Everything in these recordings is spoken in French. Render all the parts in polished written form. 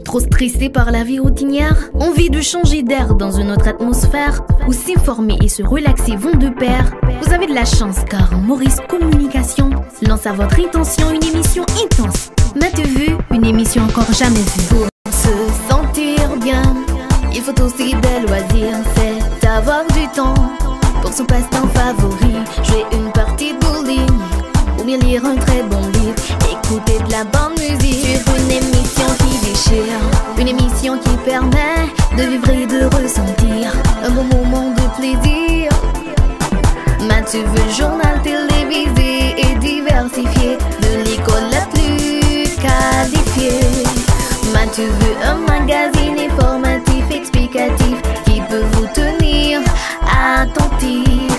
Trop stressé par la vie routinière? Envie de changer d'air dans une autre atmosphère? Où s'informer et se relaxer vont de pair? Vous avez de la chance car Maurice Communication lance à votre intention une émission intense. M'as-tu vu? Une émission encore jamais vue. Pour se sentir bien, il faut aussi des loisirs. C'est avoir du temps pour son passe-temps favori. Jouer une partie de bowling ou bien lire un très bon livre. Écouter de la bonne musique. Suivre une émission qui déchire. Une émission qui permet de vivre et de ressentir un bon moment de plaisir. M'as-tu vu? Journal télévisé et diversifié, de l'école la plus qualifiée. M'as-tu vu? Un magazine informatif, explicatif, qui peut vous tenir attentif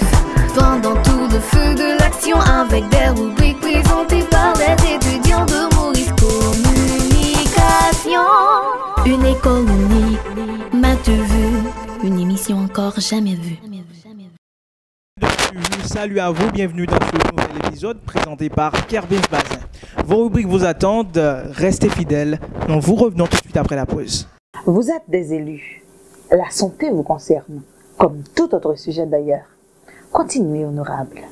pendant tout le feu de l'action, avec des rubriques présentées par les étudiants de Maurice Communication. Une école unique, m'as-tu vu? Une émission encore jamais vue. Salut à vous, bienvenue dans ce nouvel épisode présenté par Kerbin Bazin. Vos rubriques vous attendent, restez fidèles. Nous vous revenons tout de suite après la pause. Vous êtes des élus. La santé vous concerne, comme tout autre sujet d'ailleurs. Continuez, honorable.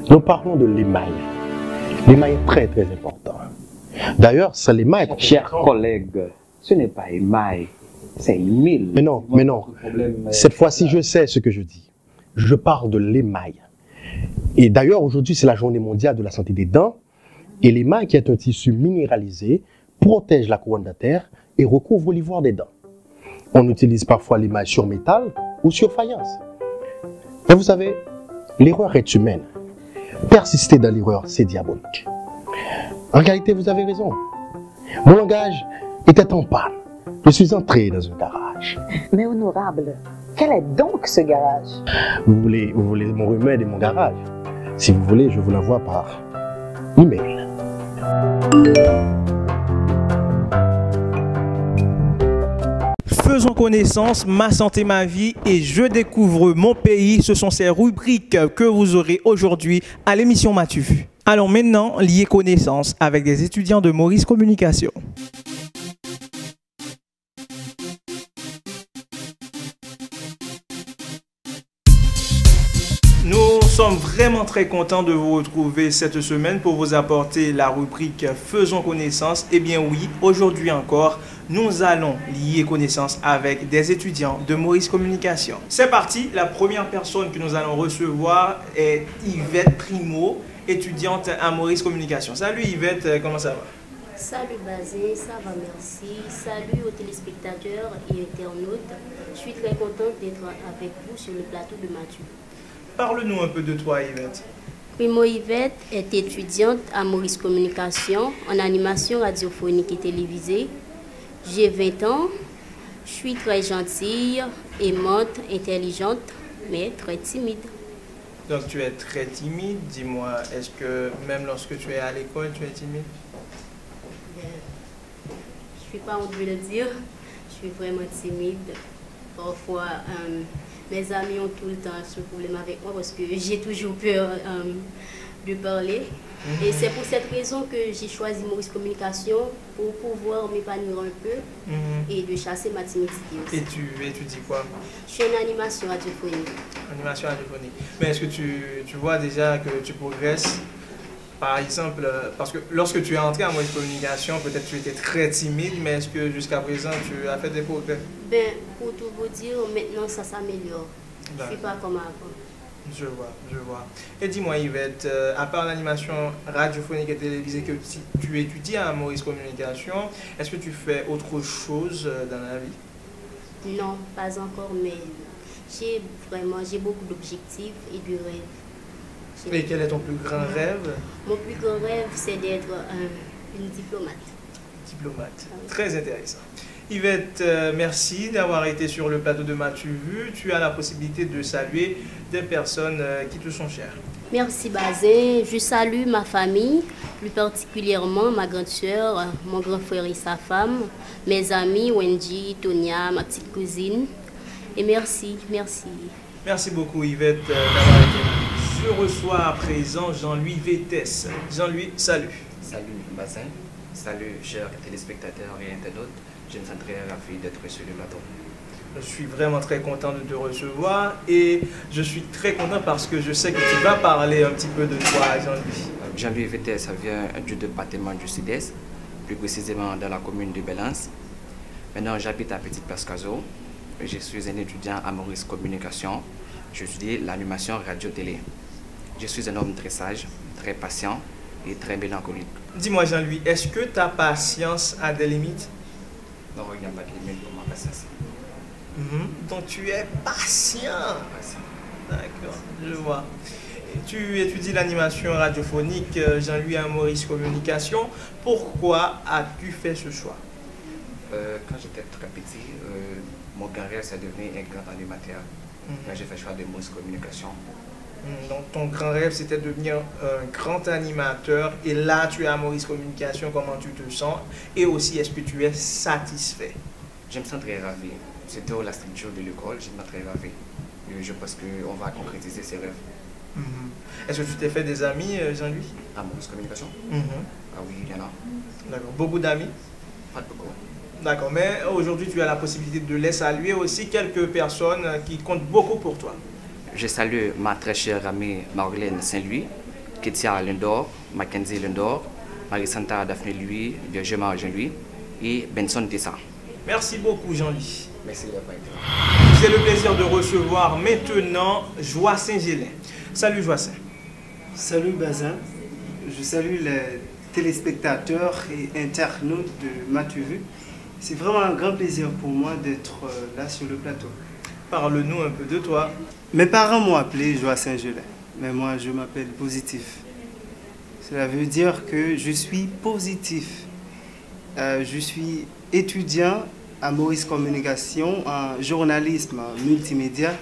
Nous parlons de l'émail. L'émail est très très important. D'ailleurs, c'est l'émail. Chers collègues, ce n'est pas émail, c'est émile. Mais non. Cette fois-ci, je sais ce que je dis. Je parle de l'émail. Et d'ailleurs, aujourd'hui, c'est la journée mondiale de la santé des dents. Et l'émail, qui est un tissu minéralisé, protège la couronne dentaire et recouvre l'ivoire des dents. On utilise parfois l'émail sur métal ou sur faïence. Mais vous savez, l'erreur est humaine. Persister dans l'erreur, c'est diabolique. En réalité, vous avez raison. Mon langage était en panne. Je suis entré dans un garage. Mais honorable, quel est donc ce garage? Vous voulez mon remède et mon garage? Si vous voulez, je vous l'envoie par email. Faisons connaissance, ma santé, ma vie et je découvre mon pays. Ce sont ces rubriques que vous aurez aujourd'hui à l'émission M'as-tu vu? Allons maintenant lier connaissance avec des étudiants de Maurice Communication. Nous sommes vraiment très contents de vous retrouver cette semaine pour vous apporter la rubrique Faisons connaissance. Eh bien oui, aujourd'hui encore, nous allons lier connaissance avec des étudiants de Maurice Communication. C'est parti, la première personne que nous allons recevoir est Yvette Primo, étudiante à Maurice Communication. Salut Yvette, comment ça va? Salut Bazin, ça va, merci. Salut aux téléspectateurs et internautes. Je suis très contente d'être avec vous sur le plateau de M'as-tu vu. Parle-nous un peu de toi, Yvette. Primo Yvette est étudiante à Maurice Communication en animation radiophonique et télévisée. J'ai 20 ans. Je suis très gentille, aimante, intelligente, mais très timide. Donc tu es très timide. Dis-moi, est-ce que même lorsque tu es à l'école, tu es timide? Je ne suis pas honte de le dire. Je suis vraiment timide. Parfois, mes amis ont tout le temps ce problème avec moi parce que j'ai toujours peur de parler. Et c'est pour cette raison que j'ai choisi Maurice Communication pour pouvoir m'épanouir un peu et de chasser ma timidité aussi. Et tu étudies quoi? Je suis en animation radiophonique. Animation radiophonique. Mais est-ce que tu vois déjà que tu progresses? Par exemple, parce que lorsque tu es entré en Maurice Communication, peut-être tu étais très timide, mais est-ce que jusqu'à présent tu as fait des progrès? Ben, pour tout vous dire, maintenant ça s'améliore. Je ne suis pas comme avant. Je vois. Et dis-moi Yvette, à part l'animation radiophonique et télévisée que tu étudies à Maurice Communication, est-ce que tu fais autre chose dans la vie? Non, pas encore, mais j'ai beaucoup d'objectifs et de rêves. Et quel est ton plus grand rêve? Mon plus grand rêve, c'est d'être une diplomate. Diplomate, très intéressant. Yvette, merci d'avoir été sur le plateau de M'as-tu vu? Tu as la possibilité de saluer des personnes qui te sont chères. Merci Bazin. Je salue ma famille, plus particulièrement ma grande soeur, mon grand frère et sa femme, mes amis Wendy, Tonia, ma petite cousine. Et merci. Merci beaucoup Yvette d'avoir été là. Je reçois à présent Jean-Louis Vétès. Jean-Louis, salut. Salut Bazin, salut chers téléspectateurs et internautes. Je me sens très ravi d'être sur le plateau. Je suis vraiment très content de te recevoir et je suis très content parce que je sais que tu vas parler un petit peu de toi, Jean-Louis. Jean-Louis Véter, ça vient du département du Sud-Est, plus précisément dans la commune de Belance. Maintenant, j'habite à Petite Pascazo. Je suis un étudiant à Maurice Communication. J'étudie l'animation radio-télé. Je suis un homme très sage, très patient et très mélancolique. Dis-moi, Jean-Louis, est-ce que ta patience a des limites? Non, il n'y a pas de limite pour ma patience. Donc tu es patient. D'accord, je vois. Et tu étudies l'animation radiophonique, Jean-Louis à Maurice Communication. Pourquoi as-tu fait ce choix? Quand j'étais très petit, mon grand rêve c'est de devenir un grand animateur. J'ai fait le choix de Maurice Communication. Donc ton grand rêve c'était de devenir un grand animateur et là tu es à Maurice Communication, comment tu te sens? Et aussi est-ce que tu es satisfait? Je me sens très ravi. C'était la structure de l'école, je me sens très ravi. Je pense qu'on va concrétiser ses rêves. Est-ce que tu t'es fait des amis, Jean-Louis? À Maurice Communication? Ah oui, il y en a. D'accord. Beaucoup d'amis? Pas beaucoup. D'accord, mais aujourd'hui tu as la possibilité de les saluer aussi quelques personnes qui comptent beaucoup pour toi. Je salue ma très chère amie Marlène Saint-Louis, Ketia Lindor, Mackenzie Lindor, Marie-Santa Daphné Louis, Virginia Jean-Louis et Benson Tessa. Merci beaucoup, Jean-Louis. Merci d'avoir été là. J'ai le plaisir de recevoir maintenant Joassin Gélin. Salut Joassin. Salut Bazin. Je salue les téléspectateurs et internautes de MaTuVu. C'est vraiment un grand plaisir pour moi d'être là sur le plateau. Parle-nous un peu de toi. Mes parents m'ont appelé Joassin Gélin, mais moi je m'appelle Positif. Cela veut dire que je suis positif. Je suis étudiant à Maurice Communication en journalisme multimédia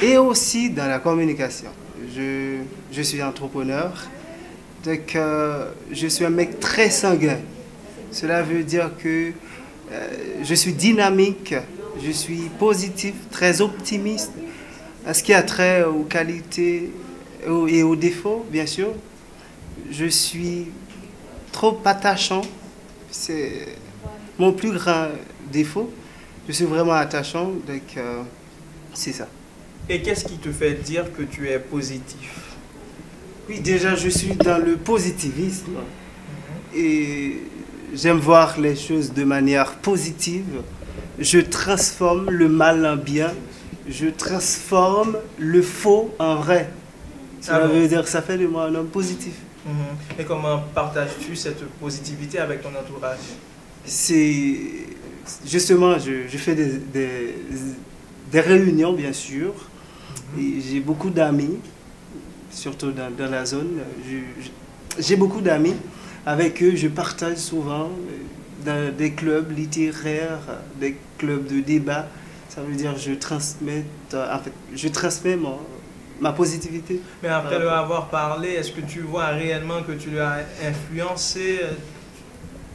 et aussi dans la communication. Je suis entrepreneur, donc je suis un mec très sanguin. Cela veut dire que je suis dynamique, je suis positif, très optimiste. À ce qui a trait aux qualités et aux défauts, bien sûr, je suis trop attachant. C'est mon plus grand défaut. Je suis vraiment attachant, donc c'est ça. Et qu'est-ce qui te fait dire que tu es positif? Oui, déjà, je suis dans le positivisme et j'aime voir les choses de manière positive. Je transforme le mal en bien. Je transforme le faux en vrai. Ça veut dire que ça fait de moi un homme positif. Et comment partages-tu cette positivité avec ton entourage? C'est justement, je fais des réunions, bien sûr. Et j'ai beaucoup d'amis, surtout dans la zone. J'ai beaucoup d'amis. Avec eux, je partage souvent dans des clubs littéraires, des clubs de débat. Ça veut dire que je transmets ma positivité. Mais après leur avoir parlé, est-ce que tu vois réellement que tu les as influencés?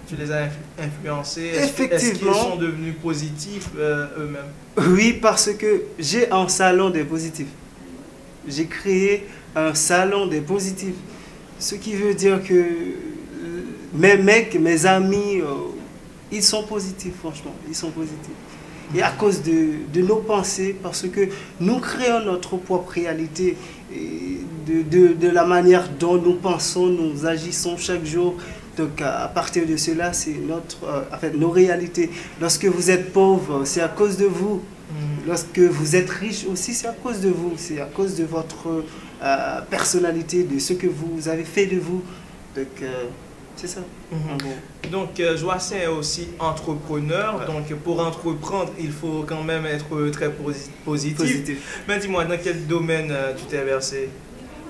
Tu les as influencés? Effectivement. Est-ce qu'ils sont devenus positifs eux-mêmes? Oui, parce que j'ai un salon des positifs. J'ai créé un salon des positifs. Ce qui veut dire que mes mecs, mes amis, ils sont positifs, franchement. Ils sont positifs. Et à cause de nos pensées, parce que nous créons notre propre réalité, et de la manière dont nous pensons, nous agissons chaque jour. Donc à partir de cela, c'est nos réalités. Lorsque vous êtes pauvre, c'est à cause de vous. Lorsque vous êtes riche aussi, c'est à cause de vous. C'est à cause de votre personnalité, de ce que vous avez fait de vous. Donc c'est ça. Donc Joassin est aussi entrepreneur. Donc pour entreprendre, il faut quand même être très positif. Mais dis-moi, dans quel domaine tu t'es versé?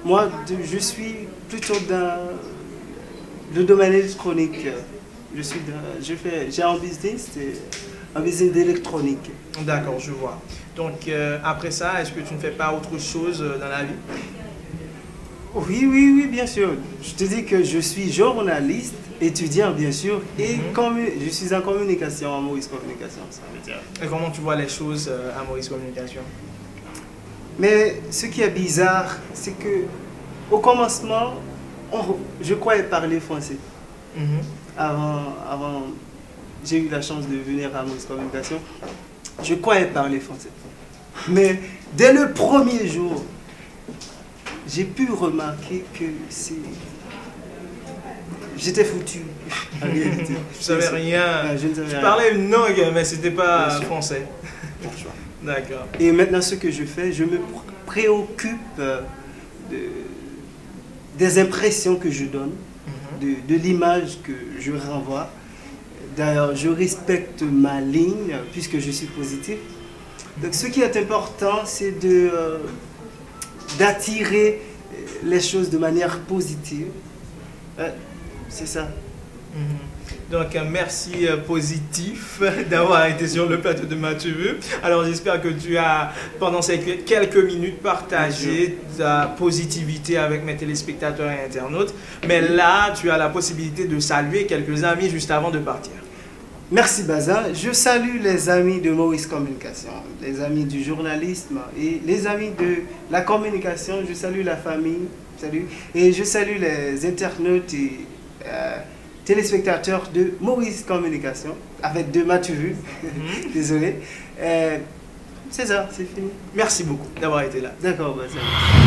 Moi, je suis plutôt dans le domaine électronique. J'ai un business d'électronique. D'accord, je vois. Donc après ça, est-ce que tu ne fais pas autre chose dans la vie? Oui, bien sûr. Je te dis que je suis journaliste, étudiant bien sûr, et je suis en communication à Maurice Communication. Ça veut dire. Et comment tu vois les choses à Maurice Communication? Mais ce qui est bizarre, c'est que au commencement, je croyais parler français. Avant j'ai eu la chance de venir à Maurice Communication, je croyais parler français. Mais dès le premier jour, j'ai pu remarquer que j'étais foutu. En réalité. Je savais rien. Je ne savais rien. parlais une langue, mais c'était pas français. D'accord. Et maintenant, ce que je fais, je me préoccupe des impressions que je donne, de l'image que je renvoie. D'ailleurs, je respecte ma ligne puisque je suis positif. Donc, ce qui est important, c'est d'attirer les choses de manière positive. C'est ça. Donc, merci Positif d'avoir été sur le plateau de Mathieu Vu. Alors, j'espère que tu as, pendant ces quelques minutes, partagé ta positivité avec mes téléspectateurs et internautes. Mais là, tu as la possibilité de saluer quelques amis juste avant de partir. Merci Baza. Je salue les amis de Maurice Communication, les amis du journalisme et les amis de la communication. Je salue la famille. Salut. Et je salue les internautes et téléspectateurs de Maurice Communication, avec de Mathieu Vu. Désolé. C'est ça, c'est fini. Merci beaucoup d'avoir été là. D'accord, bah,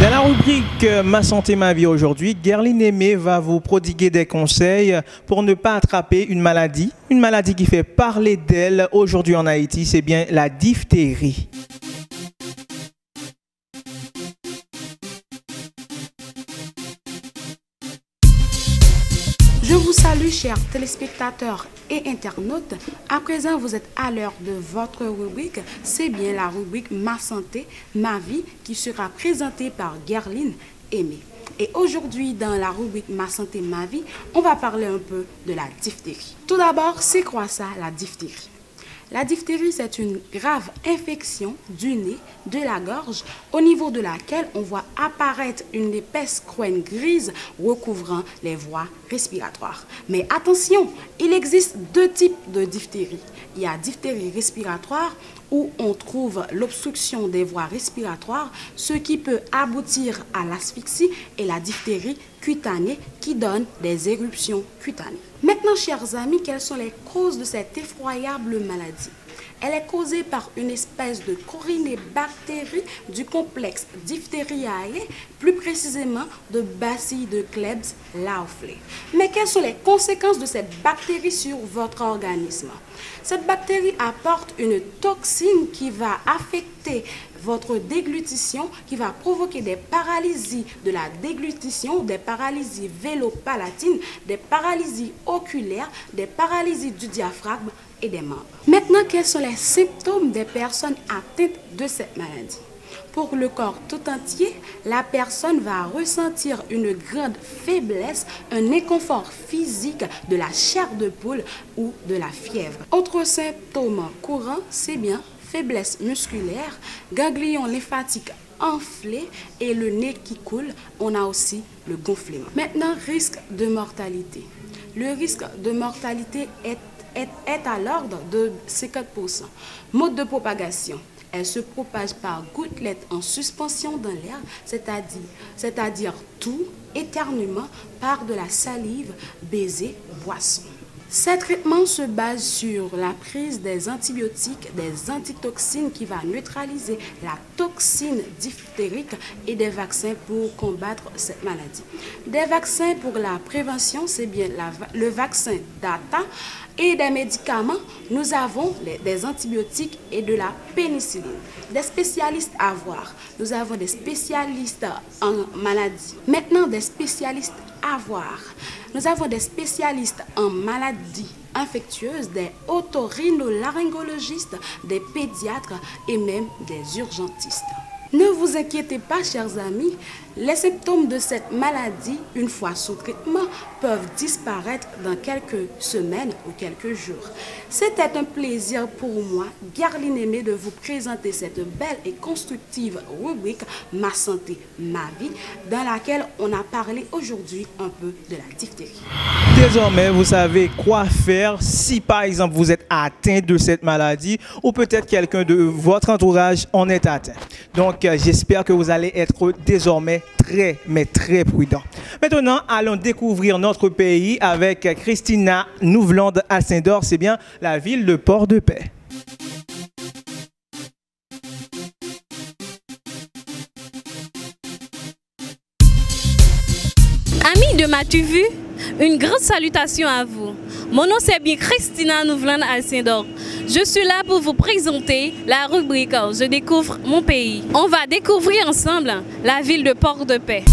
dans la rubrique Ma santé, ma vie aujourd'hui, Guerline Aimée va vous prodiguer des conseils pour ne pas attraper une maladie qui fait parler d'elle aujourd'hui en Haïti, c'est bien la diphtérie. Je vous salue, chers téléspectateurs et internautes. À présent, vous êtes à l'heure de votre rubrique. C'est bien la rubrique Ma santé, ma vie qui sera présentée par Guerline Aimée. Et aujourd'hui, dans la rubrique Ma santé, ma vie, on va parler un peu de la diphtérie. Tout d'abord, c'est quoi ça, la diphtérie? La diphtérie, c'est une grave infection du nez, de la gorge, au niveau de laquelle on voit apparaître une épaisse couenne grise recouvrant les voies respiratoires. Mais attention, il existe deux types de diphtérie. Il y a diphtérie respiratoire où on trouve l'obstruction des voies respiratoires, ce qui peut aboutir à l'asphyxie, et la diphtérie cutanée qui donne des éruptions cutanées. Maintenant, chers amis, quelles sont les causes de cette effroyable maladie? Elle est causée par une espèce de corynébactérie du complexe Diphtheriae, plus précisément de Bacille de Klebs lauflé. Mais quelles sont les conséquences de cette bactérie sur votre organisme? Cette bactérie apporte une toxine qui va affecter votre déglutition, qui va provoquer des paralysies de la déglutition, des paralysies vélopalatines, des paralysies oculaires, des paralysies du diaphragme et des membres. Maintenant, quels sont les symptômes des personnes atteintes de cette maladie? Pour le corps tout entier, la personne va ressentir une grande faiblesse, un inconfort physique, de la chair de poule ou de la fièvre. Autre symptôme courant, c'est bien faiblesse musculaire, ganglion lymphatique enflé et le nez qui coule. On a aussi le gonflement. Maintenant, risque de mortalité. Le risque de mortalité est à l'ordre de 50%. Mode de propagation. Elle se propage par gouttelettes en suspension dans l'air, c'est-à-dire tout, éternuement, par de la salive, baiser, boisson. Ces traitements se basent sur la prise des antibiotiques, des antitoxines qui va neutraliser la toxine diphtérique et des vaccins pour combattre cette maladie. Des vaccins pour la prévention, c'est bien le vaccin DATA, et des médicaments, nous avons des antibiotiques et de la pénicilline. Des spécialistes à voir. Nous avons des spécialistes en maladies. Maintenant, des spécialistes à voir. Nous avons des spécialistes en maladies infectieuses, des otorhinolaryngologistes, des pédiatres et même des urgentistes. Ne vous inquiétez pas, chers amis, les symptômes de cette maladie, une fois sous traitement, peuvent disparaître dans quelques semaines ou quelques jours. C'était un plaisir pour moi, Guerline Aimée, de vous présenter cette belle et constructive rubrique Ma santé, ma vie, dans laquelle on a parlé aujourd'hui un peu de la diphtérie. Désormais, vous savez quoi faire si, par exemple, vous êtes atteint de cette maladie ou peut-être quelqu'un de votre entourage en est atteint. Donc, Donc, j'espère que vous allez être désormais très, mais très prudents. Maintenant, allons découvrir notre pays avec Christina Nouveland-Alcindor. C'est bien la ville de Port-de-Paix. Amis de M'as-tu vu? Une grande salutation à vous. Mon nom c'est bien Christina Nouveland-Alcindor. Je suis là pour vous présenter la rubrique Je découvre mon pays. On va découvrir ensemble la ville de Port-de-Paix.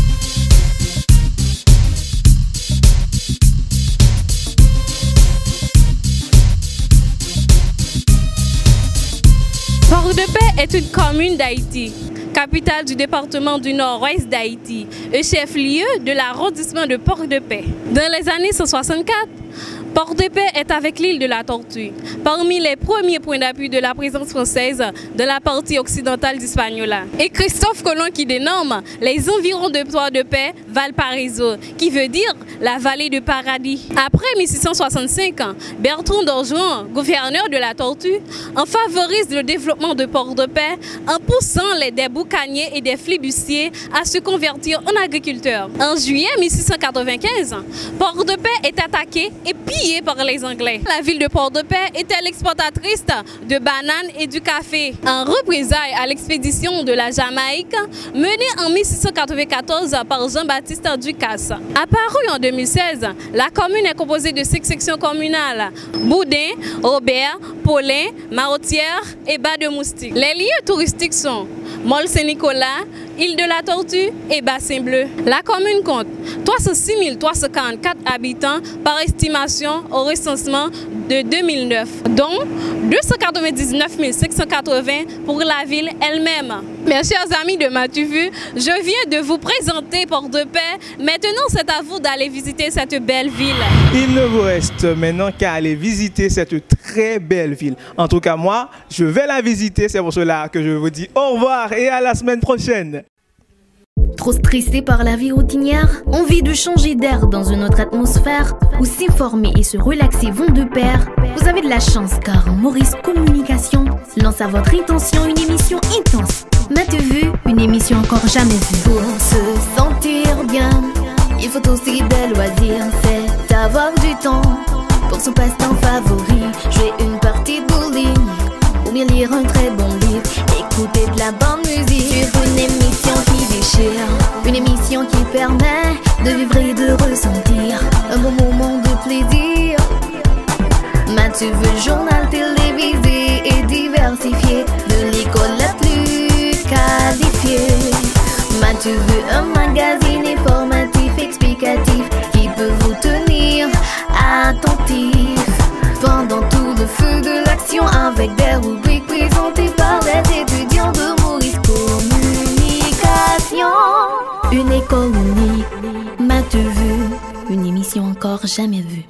Port-de-Paix est une commune d'Haïti, capitale du département du nord-ouest d'Haïti et chef-lieu de l'arrondissement de Port-de-Paix. Dans les années 164, Port-de-Paix est avec l'île de la Tortue, parmi les premiers points d'appui de la présence française de la partie occidentale d'Hispaniola. Et Christophe Colomb qui dénomme les environs de Port-de-Paix Valparaiso, qui veut dire la vallée de paradis. Après 1665, Bertrand d'Orgeron, gouverneur de la Tortue, en favorise le développement de Port-de-Paix en poussant les des boucaniers et des flibustiers à se convertir en agriculteurs. En juillet 1695, Port-de-Paix est attaqué et pillé par les Anglais. La ville de Port-de-Paix était l'exportatrice de bananes et du café. En représailles à l'expédition de la Jamaïque, menée en 1694 par Jean-Baptiste Ducasse. Apparue en 2016, la commune est composée de 6 sections communales: Boudin, Robert, Paulin, Marotière et Bas de Moustique. Les lieux touristiques sont Mol Saint-Nicolas, Île de la Tortue et Bassin Bleu. La commune compte 306 344 habitants par estimation au recensement de 2009, dont 299 580 pour la ville elle-même. Mes chers amis de M'as-tu vu, je viens de vous présenter Port-de-Paix. Maintenant, c'est à vous d'aller visiter cette belle ville. Il ne vous reste maintenant qu'à aller visiter cette très belle ville. En tout cas, moi, je vais la visiter. C'est pour cela que je vous dis au revoir et à la semaine prochaine. Trop stressé par la vie routinière? Envie de changer d'air dans une autre atmosphère? Où s'informer et se relaxer vont de pair? Vous avez de la chance car Maurice Communication lance à votre intention une émission intense. M'as-tu vu? Une émission encore jamais vue. Pour se sentir bien, il faut aussi des loisirs. C'est avoir du temps pour son passe-temps favori. Jouer une partie de bowling ou bien lire un très bon livre. Écouter de la bonne musique sur une émission qui déchire. Une émission qui permet de vivre et de ressentir un bon moment de plaisir. M'as-tu vu? Journal télévisé et diversifié, de l'école la plus qualifiée. M'as-tu vu? Un magazine informatif, explicatif, qui peut vous tenir attentif pendant tout le feu de l'action, avec des rubriques présentées par les étudiants de Maurice Communication. Une école unique, M'as-tu vu? Une émission encore jamais vue.